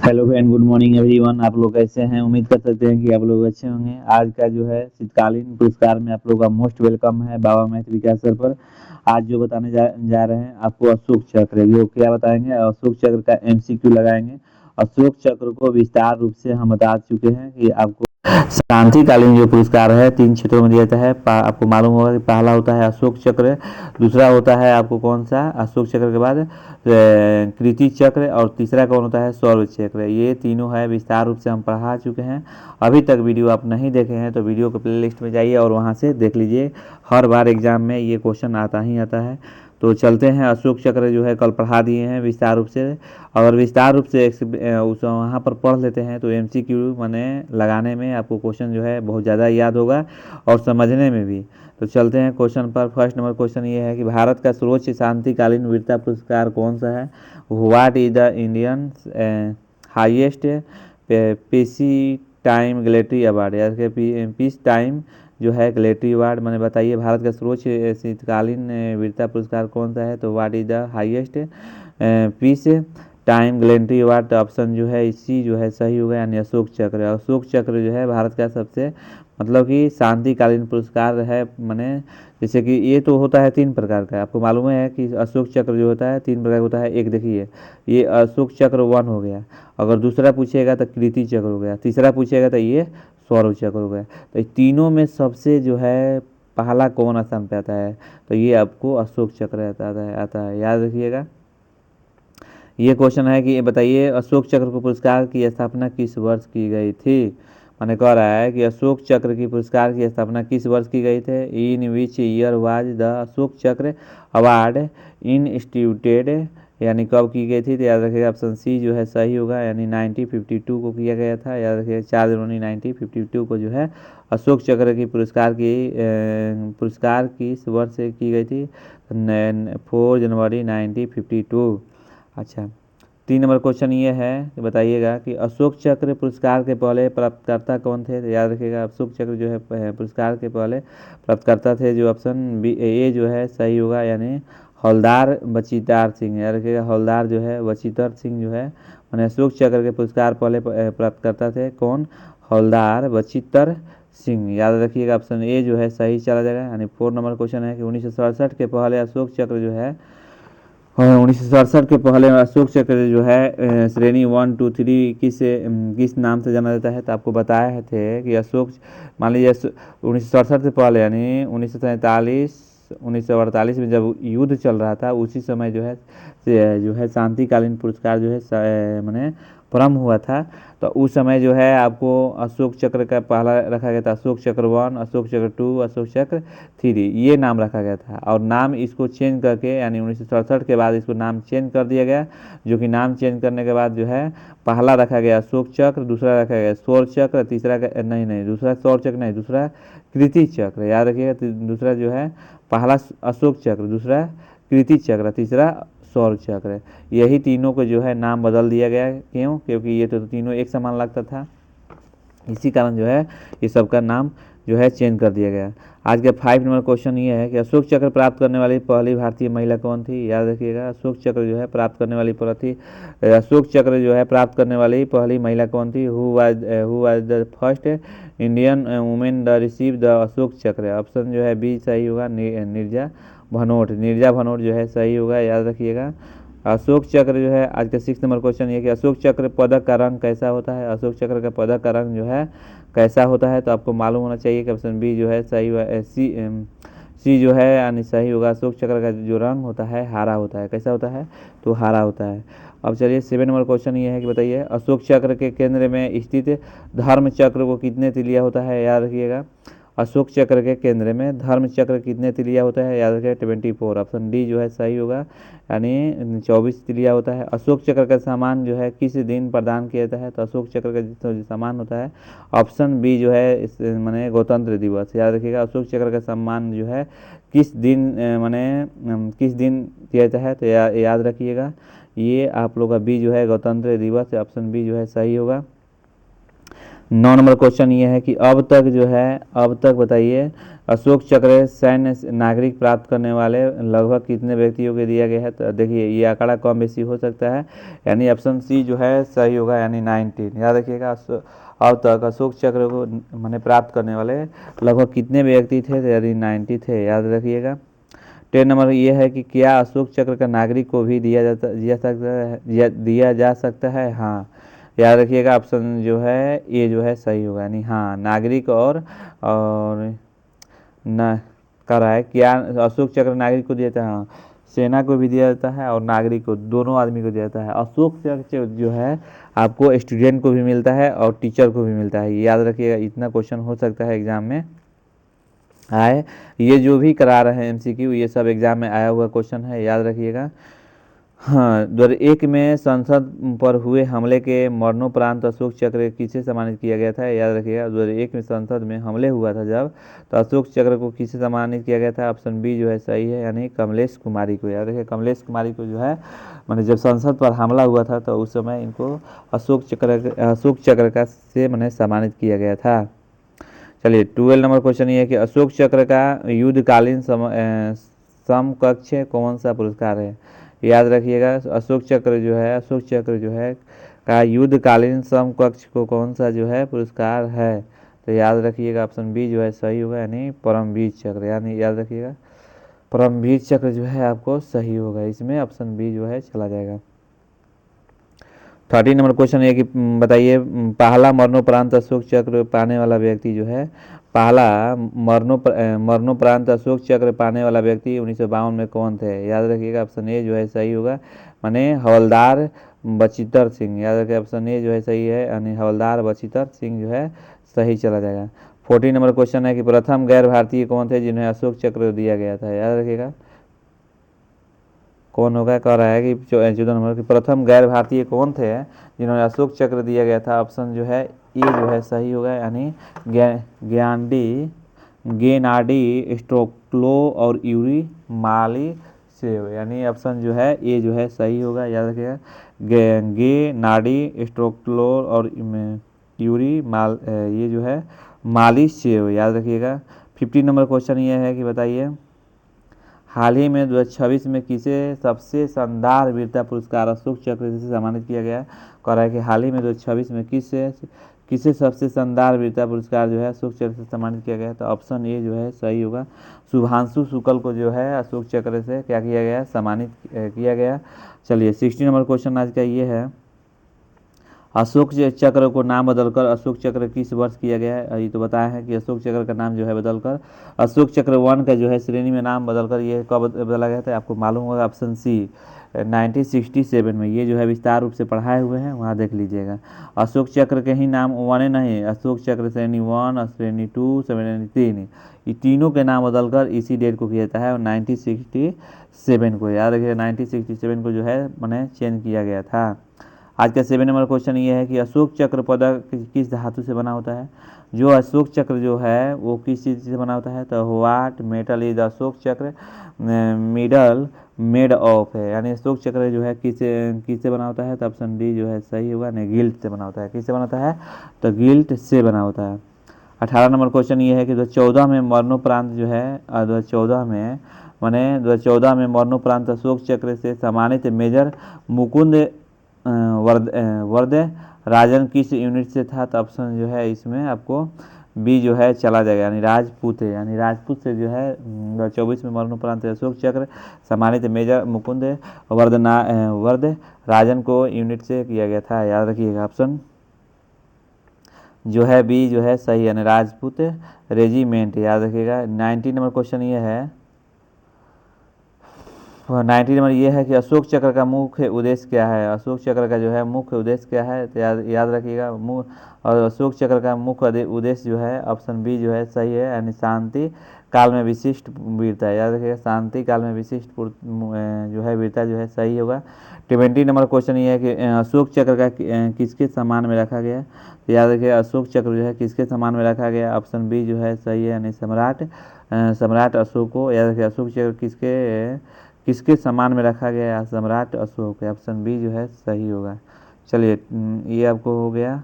Hello friend, good morning everyone. आप लोग कैसे हैं? उम्मीद कर सकते हैं कि आप लोग अच्छे होंगे। आज का जो है शीतकालीन पुरस्कार में आप लोग का मोस्ट वेलकम है बाबा मैथ विकास सर पर। आज जो बताने जा रहे हैं आपको अशोक चक्र, जो क्या बताएंगे, अशोक चक्र का एमसीक्यू लगाएंगे। अशोक चक्र को विस्तार रूप से हम बता चुके हैं कि आपको शांतिकालीन जो पुरस्कार है 3 क्षेत्रों में दिया जाता है। आपको मालूम होगा कि पहला होता है अशोक चक्र, दूसरा होता है आपको कौन सा, अशोक चक्र के बाद कृति चक्र, और तीसरा कौन होता है, सौर चक्र। ये तीनों है, विस्तार रूप से हम पढ़ा चुके हैं। अभी तक वीडियो आप नहीं देखे हैं तो वीडियो के प्लेलिस्ट में जाइए और वहाँ से देख लीजिए। हर बार एग्जाम में ये क्वेश्चन आता ही आता है। तो चलते हैं, अशोक चक्र जो है कल पढ़ा दिए हैं विस्तार रूप से। अगर विस्तार रूप से उस वहाँ पर पढ़ लेते हैं तो एमसीक्यू माने लगाने में आपको क्वेश्चन जो है बहुत ज़्यादा याद होगा और समझने में भी। तो चलते हैं क्वेश्चन पर। फर्स्ट नंबर क्वेश्चन ये है कि भारत का सर्वोच्च शांतिकालीन वीरता पुरस्कार कौन सा है? What is the Indian highest peace time gallantry award, या पीस टाइम जो है ग्लेटरी अवार्ड। मैंने बताइए भारत का सर्वोच्च शीतकालीन वीरता पुरस्कार कौन सा है? तो what is the highest peace time gallantry award. तो ऑप्शन जो है इसी जो है सही होगा, यानी अशोक चक्र। अशोक चक्र जो है भारत का सबसे मतलब कि शांतिकालीन पुरस्कार है। मैंने जैसे कि ये तो होता है 3 प्रकार का, आपको मालूम है कि अशोक चक्र जो होता है 3 प्रकार का होता है। एक देखिए, ये अशोक चक्र 1 हो गया। अगर दूसरा पूछेगा तो कृति चक्र हो गया, तीसरा पूछेगा तो ये सौरव चक्र हो गया। तो ये तीनों में सबसे जो है पहला कौन स्थान पे आता है? तो ये आपको अशोक चक्र आता है, याद रखिएगा। ये क्वेश्चन है कि ये बताइए अशोक चक्र को पुरस्कार की स्थापना किस वर्ष की गई थी? मैंने कह रहा है कि अशोक चक्र की पुरस्कार की स्थापना किस वर्ष की गई थे? In which year was the Ashoka Chakra award instituted, यानी कब की गई थी? तो याद रखिएगा ऑप्शन सी जो है सही होगा, यानी 1952 को किया गया था। याद रखिएगा 4 जनवरी 1952 को जो है अशोक चक्र की पुरस्कार किस वर्ष से की गई थी? 4 जनवरी 1952। अच्छा, 3 नंबर क्वेश्चन ये है कि बताइएगा कि अशोक चक्र पुरस्कार के पहले प्राप्तकर्ता कौन थे? तो याद रखिएगा अशोक चक्र जो है पुरस्कार के पहले प्राप्तकर्ता थे जो ऑप्शन बी ए जो है सही होगा, यानी हौलदार बचीतार सिंह। याद रखिएगा हौलदार जो है बचीतर सिंह जो है मैंने अशोक चक्र के पुरस्कार पहले प्राप्तकर्ता थे। कौन? हौलदार बचीतर सिंह। याद रखिएगा ऑप्शन ए जो है सही चला जाएगा, यानी 4 नंबर क्वेश्चन है कि 1967 के पहले अशोक चक्र जो है 1967 के पहले अशोक चक्र जो है श्रेणी 1, 2, 3 किस नाम से जाना जाता है? तो आपको बताए थे कि अशोक, मान लीजिए 1967 से पहले यानी 1947 1948 में जब युद्ध चल रहा था उसी समय जो है शांतिकालीन पुरस्कार जो है मैंने प्रारंभ हुआ था। तो उस समय जो है आपको अशोक चक्र का पहला रखा गया था अशोक चक्र 1, अशोक चक्र 2, अशोक चक्र 3, ये नाम रखा गया था। और नाम इसको चेंज करके यानी 1967 के बाद इसको नाम चेंज कर दिया गया, जो कि नाम चेंज करने के बाद जो है पहला रखा गया अशोक चक्र, दूसरा रखा गया सौर चक्र, तीसरा नहीं दूसरा सौर चक्र नहीं, दूसरा कृति चक्र। याद रखिएगा दूसरा जो है पहला अशोक चक्र, दूसरा कृति चक्र, तीसरा सौर चक्र। यही तीनों को जो है नाम बदल दिया गया। क्यों? क्योंकि ये तो तीनों एक समान लगता था, इसी कारण जो है ये सबका नाम जो है चेंज कर दिया गया। आज का 5 नंबर क्वेश्चन ये है कि अशोक चक्र प्राप्त करने वाली पहली भारतीय महिला कौन थी? याद रखिएगा अशोक चक्र जो है प्राप्त करने वाली अशोक चक्र जो है प्राप्त करने वाली पहली महिला कौन थी? Who was the first Indian women the receive the Ashoka चक्र? ऑप्शन जो है बी सही होगा, नीरजा भनोट जो है सही होगा। याद रखिएगा अशोक चक्र जो है। आज का 6 नंबर क्वेश्चन ये कि अशोक चक्र पदक का रंग कैसा होता है? अशोक चक्र का पदक का रंग जो है कैसा होता है? तो आपको मालूम होना चाहिए कि ऑप्शन बी जो है सही हुआ, सी जो है यानी सही होगा। अशोक चक्र का जो रंग होता है हरा होता है। कैसा होता है? तो हरा होता है। अब चलिए 7 नंबर क्वेश्चन ये है कि बताइए अशोक चक्र के केंद्र में स्थित धर्म चक्र को कितने तिलिया होता है? याद रखिएगा अशोक चक्र के केंद्र में धर्म चक्र कितने तिलिया होता है? याद रखिए 24। ऑप्शन डी जो है सही होगा, यानी 24 तिलिया होता है। अशोक चक्र का सामान जो है किस दिन प्रदान किया जाता है? तो अशोक चक्र का जो सामान होता है ऑप्शन बी जो है माने गणतंत्र दिवस। याद रखिएगा अशोक चक्र का सम्मान जो है किस दिन किस दिन दिया जाता है? तो याद रखिएगा ये आप लोग का बी जो है गणतंत्र दिवस, ऑप्शन बी जो है सही होगा। 9 नंबर क्वेश्चन ये है कि अब तक बताइए अशोक चक्र सैन्य नागरिक प्राप्त करने वाले लगभग कितने व्यक्तियों को दिया गया है। तो देखिए ये आंकड़ा कम बेसी हो सकता है, यानी ऑप्शन सी जो है सही होगा, यानी 19। याद रखिएगा अब तक अशोक चक्र को मैंने प्राप्त करने वाले लगभग कितने व्यक्ति थे, तो यानी 90 थे। याद रखिएगा। 10 नंबर ये है कि क्या अशोक चक्र का नागरिक को भी दिया जा सकता है। हाँ, याद रखिएगा ऑप्शन जो है ये जो है सही होगा, यानी हाँ नागरिक और न कर रहा है क्या अशोक चक्र नागरिक को दिया जाता है। हाँ, सेना को भी दिया जाता है और नागरिक को, दोनों आदमी को दिया जाता है। अशोक चक्र जो है आपको स्टूडेंट को भी मिलता है और टीचर को भी मिलता है। याद रखिएगा, इतना क्वेश्चन हो सकता है एग्जाम में आए। ये जो भी करा रहे हैं एमसीक्यू, ये सब एग्जाम में आया हुआ क्वेश्चन है, याद रखिएगा। हाँ, 2001 में संसद पर हुए हमले के मरणोपरांत अशोक चक्र किसे सम्मानित किया गया था। याद रखिएगा, 2001 में संसद में हमले हुआ था जब, तो अशोक चक्र को किसे सम्मानित किया गया था। ऑप्शन बी जो है सही है, यानी कमलेश कुमारी को। याद रखिए, कमलेश कुमारी को जो है मैंने जब संसद पर हमला हुआ था तो उस समय इनको अशोक चक्र का से मैंने सम्मानित किया गया था। चलिए 12 नंबर क्वेश्चन ये है कि अशोक चक्र का युद्धकालीन समकक्ष कौन सा पुरस्कार है। याद रखिएगा, अशोक चक्र जो है का युद्धकालीन समकक्ष को कौन सा जो है पुरस्कार है। तो याद रखिएगा ऑप्शन बी जो है सही होगा, यानी परमवीर चक्र। यानी याद रखिएगा परमवीर चक्र जो है आपको सही होगा, इसमें ऑप्शन बी जो है चला जाएगा। 13 नंबर क्वेश्चन ये कि बताइए पहला मरणोपरांत अशोक चक्र पाने वाला व्यक्ति जो है, पहला मरणोपरांत अशोक चक्र पाने वाला व्यक्ति 1952 में कौन थे। याद रखिएगा ऑप्शन ए जो है सही होगा, माने हवलदार बचितर सिंह। याद रखिए ऑप्शन ए जो है सही है, यानी हवलदार बचितर सिंह जो है सही चला जाएगा। 14 नंबर क्वेश्चन है कि प्रथम गैर भारतीय कौन थे जिन्हें अशोक चक्र दिया गया था। याद रखिएगा कौन होगा, कह रहा है कि 14 नंबर की प्रथम गैर भारतीय कौन थे जिन्होंने अशोक चक्र दिया गया था। ऑप्शन जो है ये जो है सही होगा, यानी गेनाडी स्टोक्लो और यूरी माली से, यानी ऑप्शन जो है ये जो है सही होगा। याद रखिएगा गेनाडी स्टोक्लो और यूरी माल ये जो है माली से। याद रखिएगा। 15 नंबर क्वेश्चन ये है कि बताइए हाल ही में 2026 में किसे सबसे शानदार वीरता पुरस्कार अशोक चक्र से सम्मानित किया गया। कह रहा है कि हाल ही में 2026 में किसे सबसे शानदार वीरता पुरस्कार जो है अशोक चक्र से सम्मानित किया गया। तो ऑप्शन ए जो है सही होगा, शुभांशु शुक्ल को जो है अशोक चक्र से क्या किया गया, सम्मानित किया गया। चलिए 16 नंबर क्वेश्चन आज का ये है, अशोक चक्र को नाम बदलकर अशोक चक्र किस वर्ष किया गया है। ये तो बताया है कि अशोक चक्र का नाम जो है बदलकर अशोक चक्र 1 का जो है श्रेणी में नाम बदलकर ये कब बदला गया था, आपको मालूम होगा। ऑप्शन सी 1967 में। ये जो है विस्तार रूप से पढ़ाए हुए हैं, वहाँ देख लीजिएगा। अशोक चक्र के ही नाम वन नहीं, अशोक चक्र श्रेणी 1, श्रेणी 2, श्रेणी 3, ये तीनों के नाम बदलकर इसी डेट को किया जाता है, 1967 को। याद रखिए 1967 को जो है मैंने चेंज किया गया था। आज का 7 नंबर क्वेश्चन ये है कि अशोक चक्र पदक किस धातु से बना होता है। जो अशोक चक्र जो है वो किस चीज़ से बना होता है। तो व्हाट मेटल इज अशोक चक्र मिडल मेड ऑफ है, यानी अशोक चक्र जो है किससे बना होता है। तो ऑप्शन डी जो है सही होगा, नहीं गिल्ट से बना होता है। किससे बना होता है, तो गिल्ट से बना होता है। 18 नंबर क्वेश्चन ये है कि 2014 में मरणोपरांत जो है 2014 में मरणोपरांत अशोक चक्र से सम्मानित मेजर मुकुंद वर्दे राजन किस यूनिट से था। तो ऑप्शन जो है इसमें आपको बी जो है चला जाएगा, यानी राजपूत है, यानी राजपूत से जो है 2024 में मरणोपरांत अशोक चक्र सम्मानित मेजर मुकुंद वर्दे राजन को यूनिट से किया गया था। याद रखिएगा ऑप्शन जो है बी जो है सही, यानी राजपूत रेजिमेंट। याद रखिएगा। 19 नंबर क्वेश्चन ये है, 19 नंबर ये है कि अशोक चक्र का मुख्य उद्देश्य क्या है। अशोक चक्र का जो है मुख्य उद्देश्य क्या है, तो याद रखिएगा और अशोक चक्र का मुख्य उद्देश्य जो है ऑप्शन बी जो है सही है, यानी शांति काल में विशिष्ट वीरता। याद रखिएगा शांति काल में विशिष्ट जो है वीरता जो है सही होगा। 20 नंबर क्वेश्चन ये है कि अशोक चक्र का किसके सम्मान में रखा गया। तो याद रखिएगा अशोक चक्र जो है किसके सम्मान में रखा गया। ऑप्शन बी जो है सही है, यानी सम्राट अशोक को। याद रखिए अशोक चक्र किसके सम्मान में रखा गया है, सम्राट अशोक। ऑप्शन बी जो है सही होगा। चलिए ये आपको हो गया।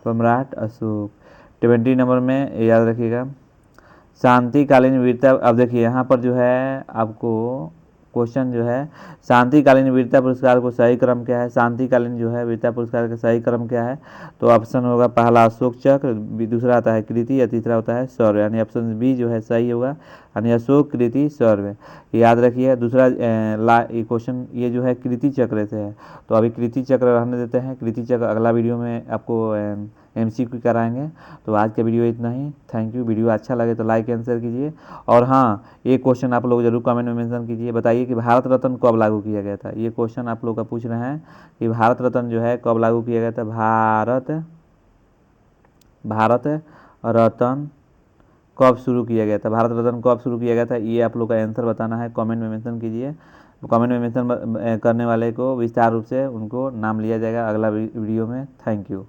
सम्राट अशोक। 20 नंबर में याद रखिएगा शांतिकालीन वीरता। अब देखिए यहाँ पर जो है आपको क्वेश्चन जो है शांतिकालीन वीरता पुरस्कार को सही क्रम क्या है, शांतिकालीन जो है वीरता पुरस्कार का सही क्रम क्या है, तो ऑप्शन होगा पहला अशोक चक्र, दूसरा आता है कृति या तीसरा होता है शौर्य, यानी ऑप्शन बी जो है सही होगा, यानी अशोक कृति शौर्य। याद रखिए दूसरा ये क्वेश्चन ये जो है कृति चक्र से है, तो अभी कृति चक्र रहने देते हैं, कृति चक्र अगला वीडियो में आपको MCQ कराएंगे। तो आज का वीडियो इतना ही, थैंक यू। वीडियो अच्छा लगे तो लाइक एंड शेयर कीजिए, और हाँ ये क्वेश्चन आप लोग जरूर कमेंट में मेंशन कीजिए, बताइए कि भारत रत्न कब लागू किया गया था। ये क्वेश्चन आप लोग का पूछ रहे हैं कि भारत रत्न जो है कब लागू किया गया था, भारत रत्न कब शुरू किया गया था, भारत रत्न कब शुरू किया गया था, ये आप लोग का आंसर बताना है, कमेंट में मेंशन कीजिए। कमेंट में मेंशन करने वाले को विस्तार रूप से उनको नाम लिया जाएगा अगला वीडियो में। Thank you.